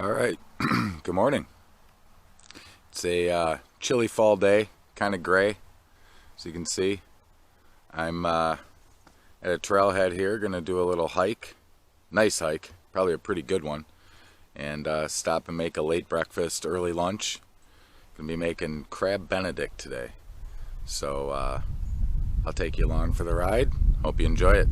All right. Good morning. It's a chilly fall day, kind of gray, as you can see. I'm at a trailhead here, gonna do a little hike. Nice hike, probably a pretty good one. And stop and make a late breakfast, early lunch. Gonna be making crab benedict today. So I'll take you along for the ride. Hope you enjoy it.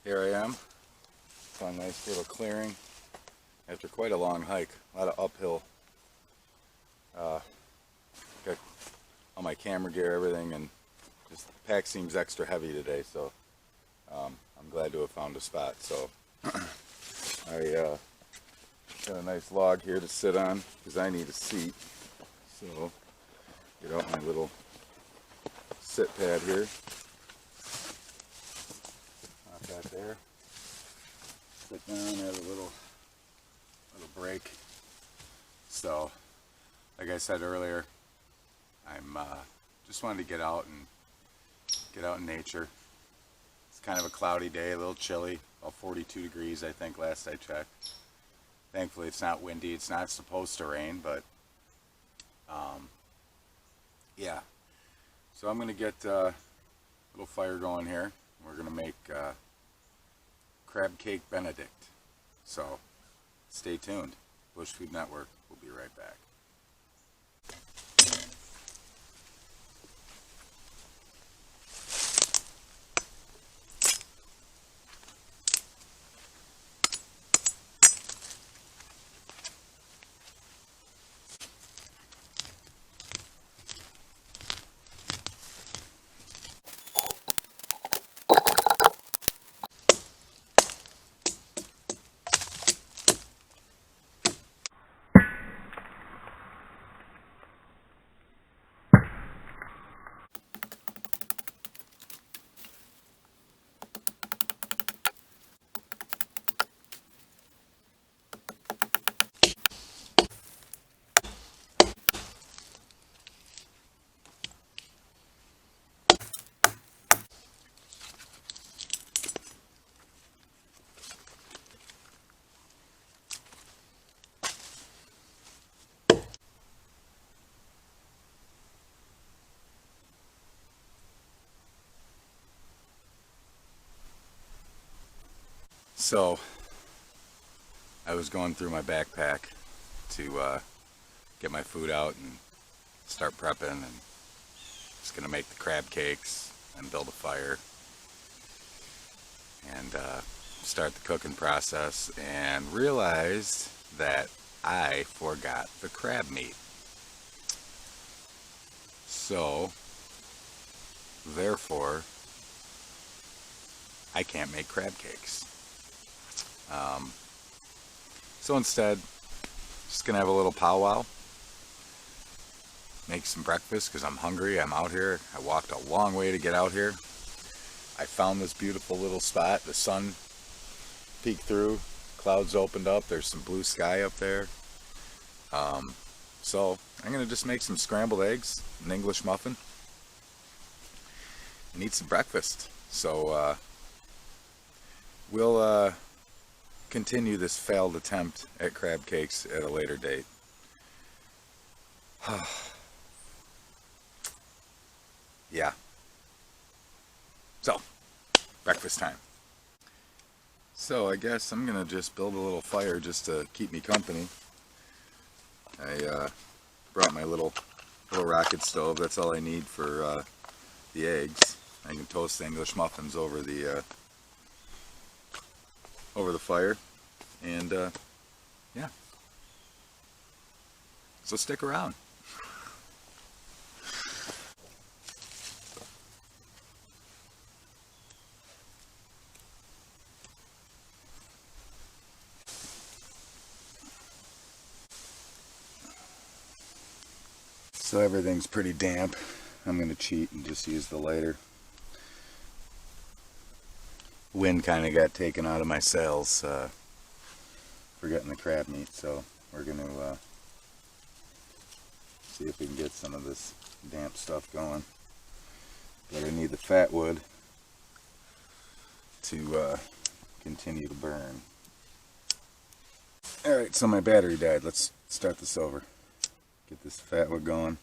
Here I am. Found a nice little clearing after quite a long hike. A lot of uphill. Got all my camera gear, everything, and just the pack seems extra heavy today, so I'm glad to have found a spot. So I got a nice log here to sit on because I need a seat. So get out my little sit pad here. Not that there. Sit down, have a little break. So, like I said earlier, I'm just wanted to get out in nature. It's kind of a cloudy day, a little chilly, about 42 degrees I think last I checked. Thankfully it's not windy, it's not supposed to rain, but yeah. So I'm going to get a little fire going here. We're going to make crab cake benedict. So stay tuned. Bush Food Network. We'll be right back. So I was going through my backpack to get my food out and start prepping, and just gonna make the crab cakes and build a fire and start the cooking process, and realized that I forgot the crab meat. So therefore I can't make crab cakes. So instead, just gonna have a little powwow, make some breakfast because I'm hungry. I'm out here. I walked a long way to get out here. I found this beautiful little spot. The sun peeked through, clouds opened up, there's some blue sky up there. So I'm gonna just make some scrambled eggs, an English muffin, and eat some breakfast. So we'll continue this failed attempt at crab cakes at a later date. Yeah. So, breakfast time. So I guess I'm gonna just build a little fire just to keep me company. I brought my little rocket stove. That's all I need for the eggs. I can toast the English muffins over the fire, and yeah. So stick around. So everything's pretty damp. I'm going to cheat and just use the lighter. Wind kind of got taken out of my sails for getting the crab meat, so we're going to see if we can get some of this damp stuff going. But I need the fat wood to continue to burn. Alright, so my battery died. Let's start this over. Get this fat wood going.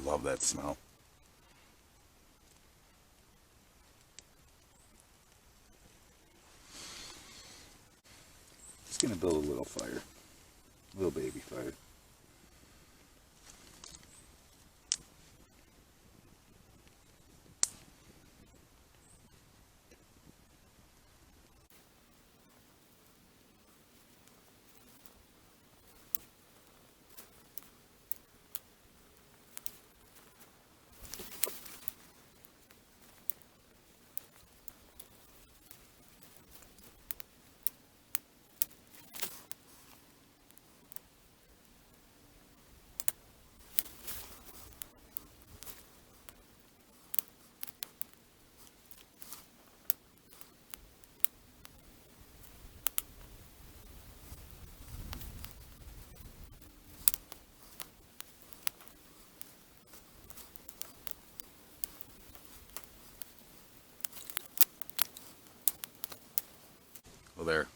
love that smell. Just gonna build a little fire, a little baby fire. Well, there,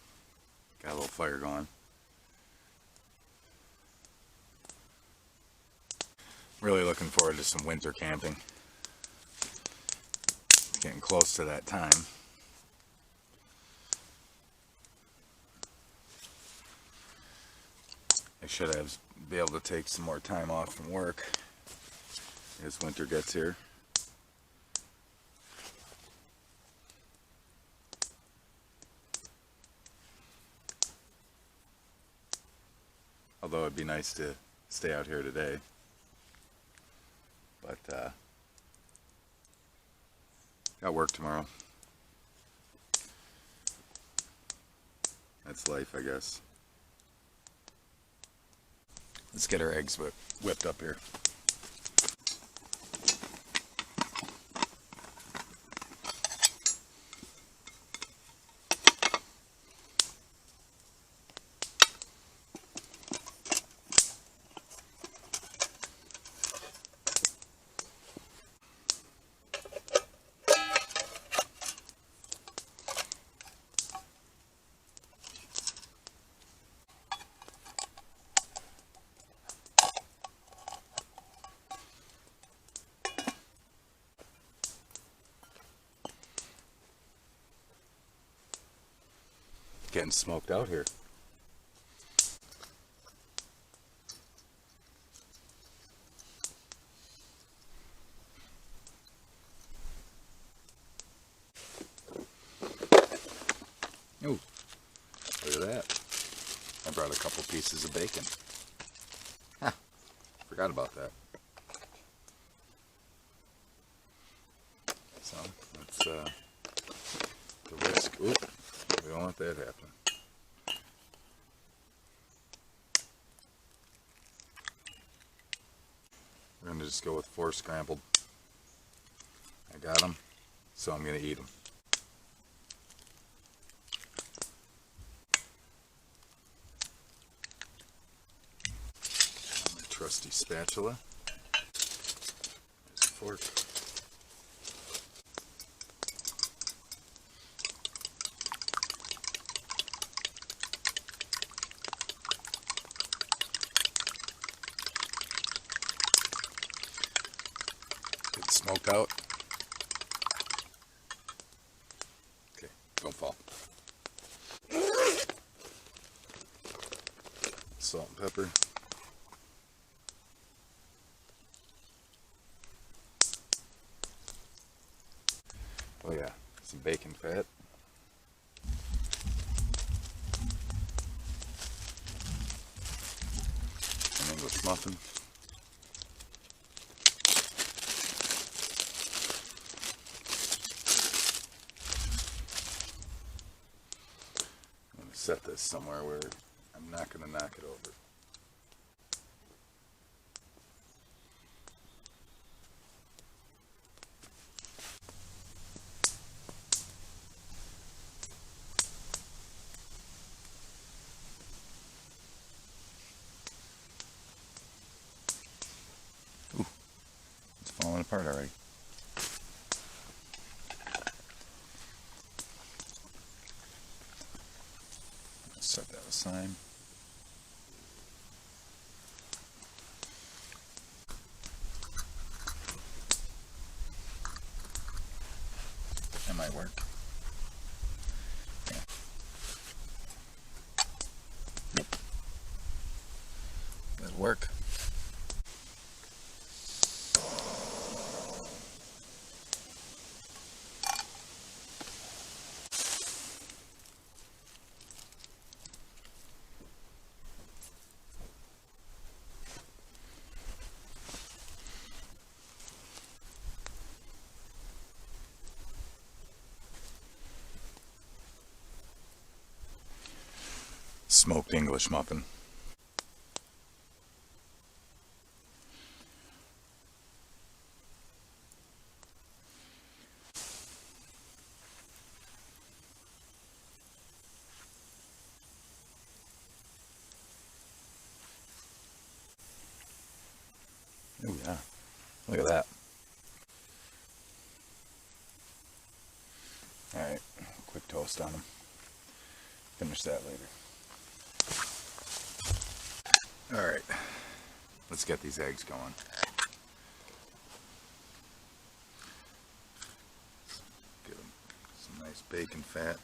got a little fire going. Really looking forward to some winter camping. It's getting close to that time. I should be able to take some more time off from work as winter gets here. Although it'd be nice to stay out here today. But got work tomorrow. That's life, I guess. Let's get our eggs whipped up here. Getting smoked out here. Ooh, look at that. I brought a couple pieces of bacon. Huh, forgot about that. So, let's the risk. Oop. We don't want that happen. We're going to just go with 4 scrambled. I got them, so I'm going to eat them. My trusty spatula. There's a fork. Smoked out. Okay, don't fall. Salt and pepper. Oh yeah, some bacon fat. An English muffin. Set this somewhere where I'm not going to knock it over. Ooh, it's falling apart already. Set that aside. Should work. Smoked English muffin. Oh yeah, look at that. Alright, quick toast on them. Finish that later. Alright, let's get these eggs going. Get them some nice bacon fat.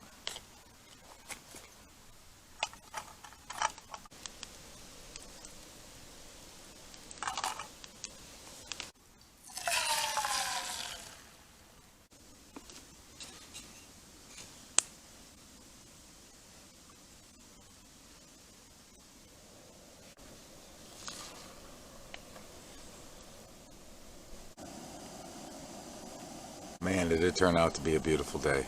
Man, did it turn out to be a beautiful day.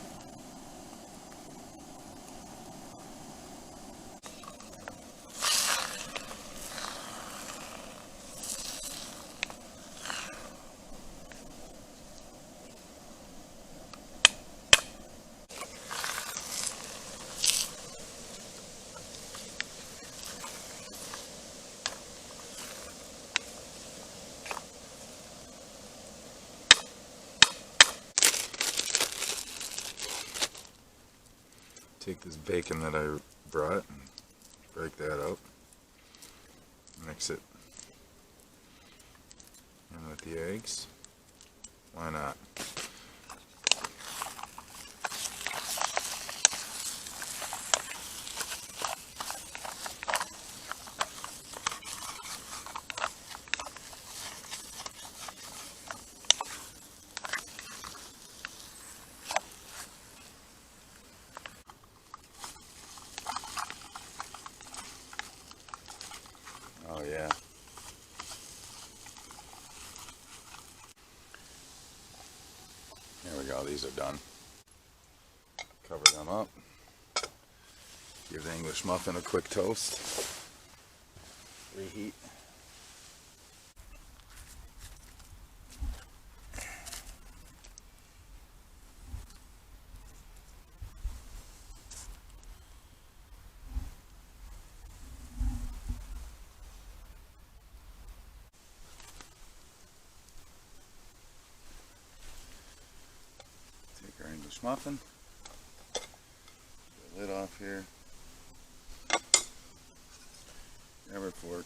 Take this bacon that I brought and break that up. Mix it in with the eggs. Why not? Oh yeah. There we go, these are done. Cover them up. Give the English muffin a quick toast. Reheat. Take our English muffin. Get the lid off here. Grab our fork.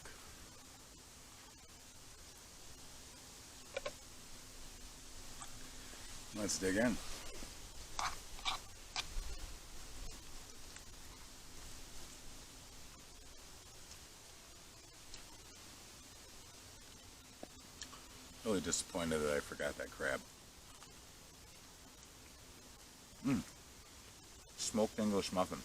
Let's dig in. Really disappointed that I forgot that crab. Smoked English muffin.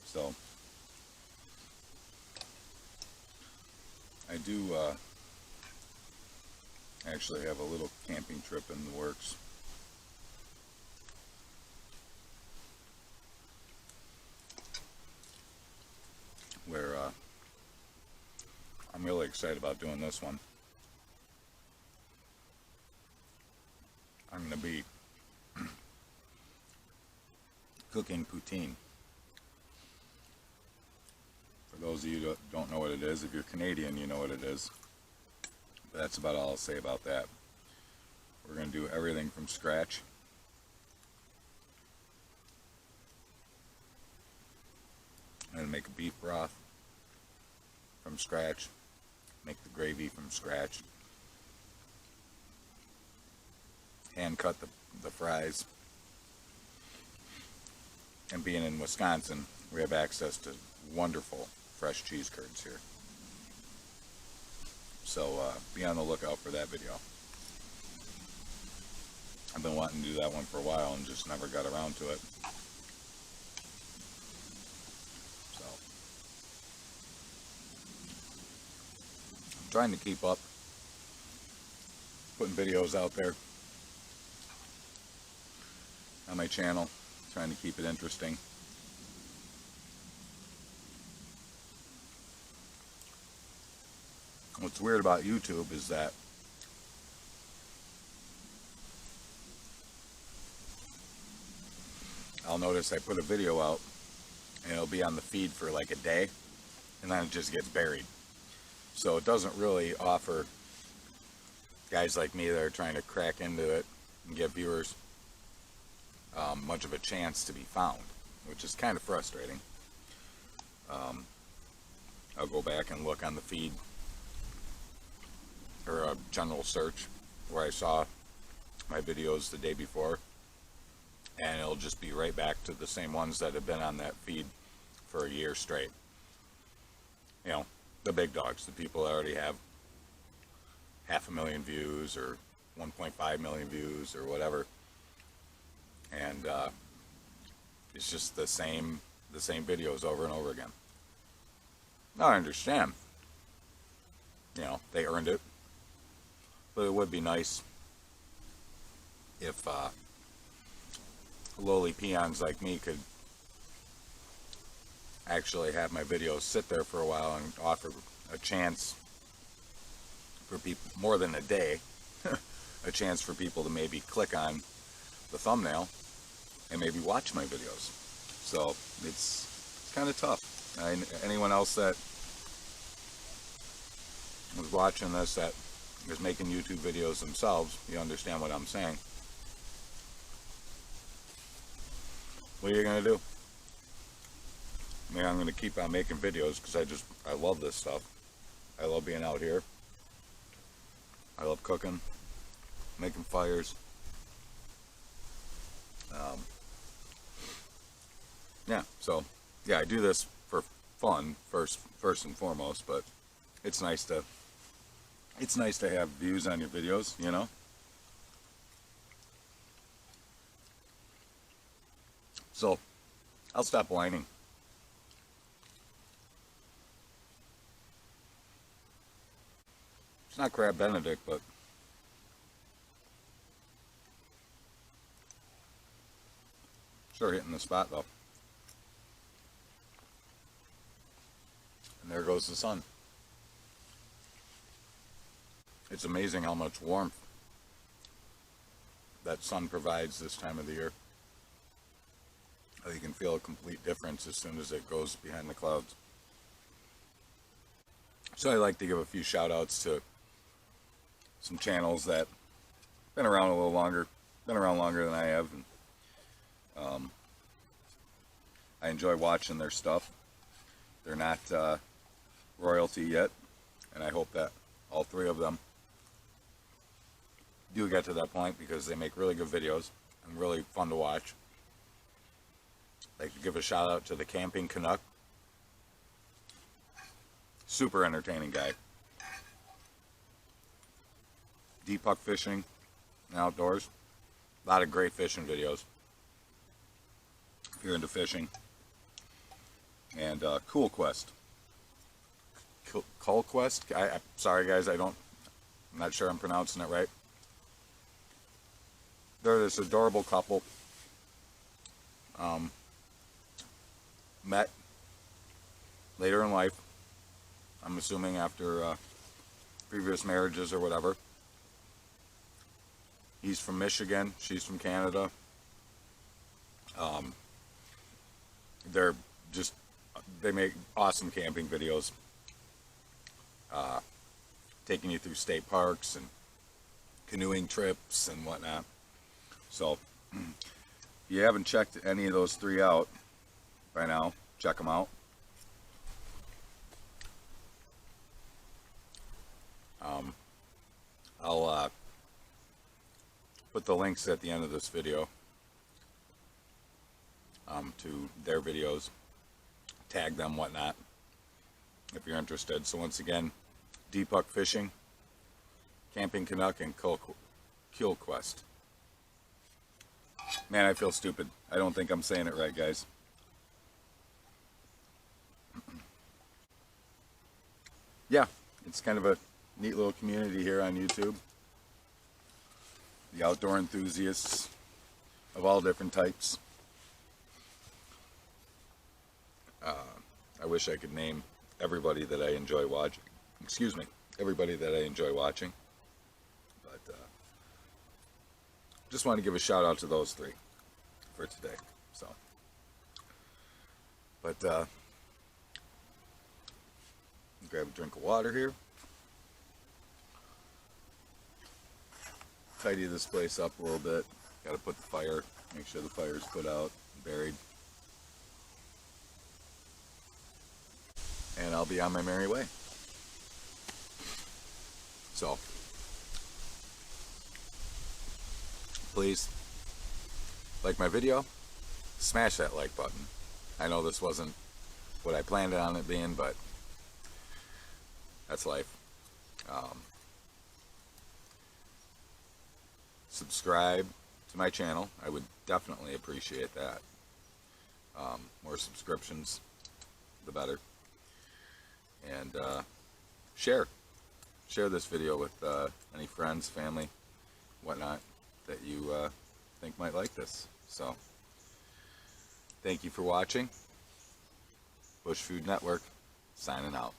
So, I do actually have a little camping trip in the works. Where I'm really excited about doing this one. I'm going to be cooking poutine. For those of you that don't know what it is, if you're Canadian, you know what it is. But that's about all I'll say about that. We're going to do everything from scratch. I'm going to make a beef broth from scratch, make the gravy from scratch, hand cut the fries. And being in Wisconsin, we have access to wonderful fresh cheese curds here. So be on the lookout for that video. I've been wanting to do that one for a while and just never got around to it. So I'm trying to keep up, putting videos out there on my channel, trying to keep it interesting. What's weird about YouTube is that I'll notice I put a video out and it'll be on the feed for like a day and then it just gets buried. So it doesn't really offer guys like me that are trying to crack into it and give viewers much of a chance to be found, which is kind of frustrating. I'll go back and look on the feed or a general search where I saw my videos the day before, and it'll just be right back to the same ones that have been on that feed for a year straight. You know, the big dogs, the people that already have 500,000 views or 1.5 million views or whatever, and it's just the same videos over and over again. Now I understand, you know, they earned it, but it would be nice if lowly peons like me could actually have my videos sit there for a while and offer a chance for people, more than a day, a chance for people to maybe click on the thumbnail and maybe watch my videos. So it's kind of tough. Anyone else that was watching this that is making YouTube videos themselves, you understand what I'm saying. What are you gonna do? I mean, I'm gonna keep on making videos because I love this stuff. I love being out here. I love cooking, making fires. Yeah, so yeah, I do this for fun first and foremost, but it's nice to have views on your videos, you know. So I'll stop whining. It's not crab benedict, but sure hitting the spot though. And there goes the sun. It's amazing how much warmth that sun provides this time of the year. How you can feel a complete difference as soon as it goes behind the clouds. So I'd like to give a few shout outs to some channels that been around a little longer, than I have, and I enjoy watching their stuff. They're not royalty yet, and I hope that all three of them do get to that point because they make really good videos and really fun to watch. I'd like to give a shout out to the Camping Canuck. Super entertaining guy. Deep puck fishing and outdoors. A lot of great fishing videos if you're into fishing. And Cool Quest. Cool Quest? Sorry guys, I'm not sure I'm pronouncing it right. They're this adorable couple. Met later in life. I'm assuming after previous marriages or whatever. He's from Michigan. She's from Canada. They make awesome camping videos. Taking you through state parks and canoeing trips and whatnot. So, if you haven't checked any of those three out by now, check them out. I'll put the links at the end of this video to their videos, tag them, whatnot, if you're interested. So once again, Deepuck Fishing, Camping Canuck, and Kill Quest. Man, I feel stupid. I don't think I'm saying it right, guys. Yeah, it's kind of a neat little community here on YouTube. The outdoor enthusiasts of all different types. I wish I could name everybody that I enjoy watching. Excuse me, everybody that I enjoy watching. But just want to give a shout out to those three for today. So, but grab a drink of water here. Tidy this place up a little bit. Got to put the fire, make sure the fire's put out, buried. And I'll be on my merry way. So, please like my video, smash that like button. I know this wasn't what I planned on it being, but that's life. Subscribe to my channel. I would definitely appreciate that. More subscriptions, the better. And share this video with any friends, family, whatnot that you think might like this. So, thank you for watching. Bush Food Network, signing out.